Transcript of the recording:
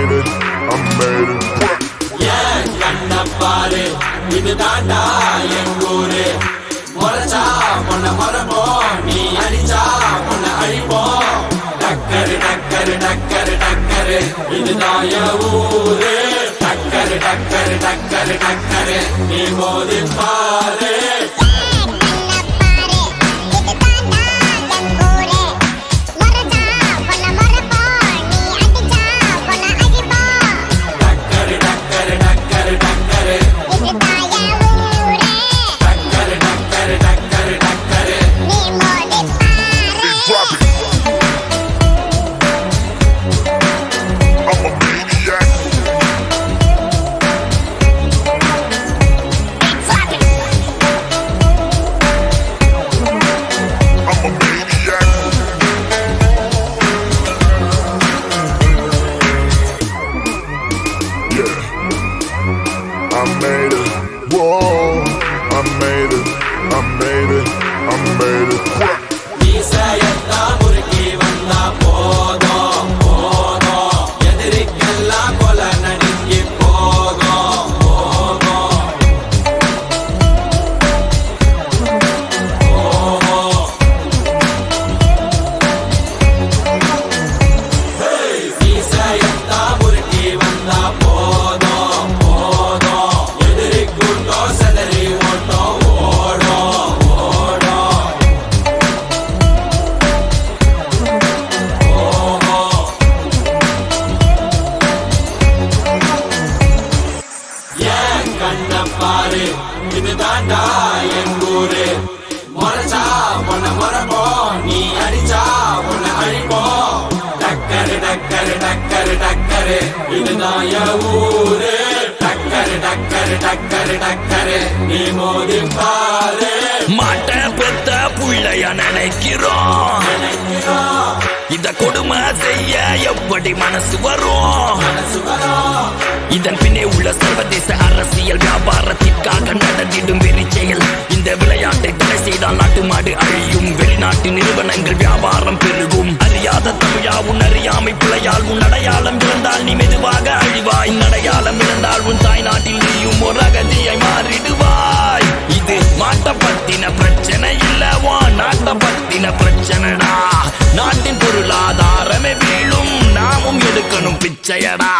made it, I made it. ஏன் கண்ண பாரு இதுதாண்டா எங்கூரு முறைச்சா பொண்ண மரபோம் நீ அடிச்சா பொண்ண அழிப்போம் டக்கரு டக்கரு டக்கரு டக்கரு இதுதான் என் ஊரு டக்கரு டக்கரு டக்கரு டக்கரு நீ மோதி பாரு I made it, whoa, I made it, I made it, I made it. நீசையத்தா முறுக்கி வந்தா போதும் போதும் எதிரிக்கெல்லாம் கொலை நடுங்கி போகும் போகும் நீசையத்தா முறுக்கி வந்தா போதும் பாரு இதுதாண்டா எங்கூரு முறைச்சா பொண்ண மரபோம் நீ அடிச்சா பொண்ண அழிப்போம் டக்கரு டக்கரு டக்கரு டக்கரு இதுதான் என் ஊரு டக்கரு டக்கரு டக்கரு டக்கரு நீ மோதி பாரு மாட்ட பெத்த புள்ளைய நினைக்கிறோம் இத கொடுமை செய்ய எப்படி மனசு வரும் இதன் பின்னே உள்ள சர்வதேச அரசியல் வியாபாரத்திற்காக நடந்திடும் வெறி செயல் இந்த விளையாட்டை தடை செய்தால் நாட்டு மாடு அழியும் வெளிநாட்டு நிறுவனங்கள் வியாபாரம் பெருகும் அறியாத தமிழா உன் அறியாமை பிழையால் உன் அடையாளம் இழந்தால் நீ மெதுவாக அழிவாய் அடையாளம் இழந்தால் உன் தாய் நாட்டில் நீயும் ஒரு அகதியை மாறிடுவாய் இது மாட்ட பத்தின பிரச்சனை இல்லவா நாட்ட பத்தின பிரச்சனைடா நாட்டின் பொருளாதாரமே வீழும் நாமும் எடுக்கணும் பிச்சையடா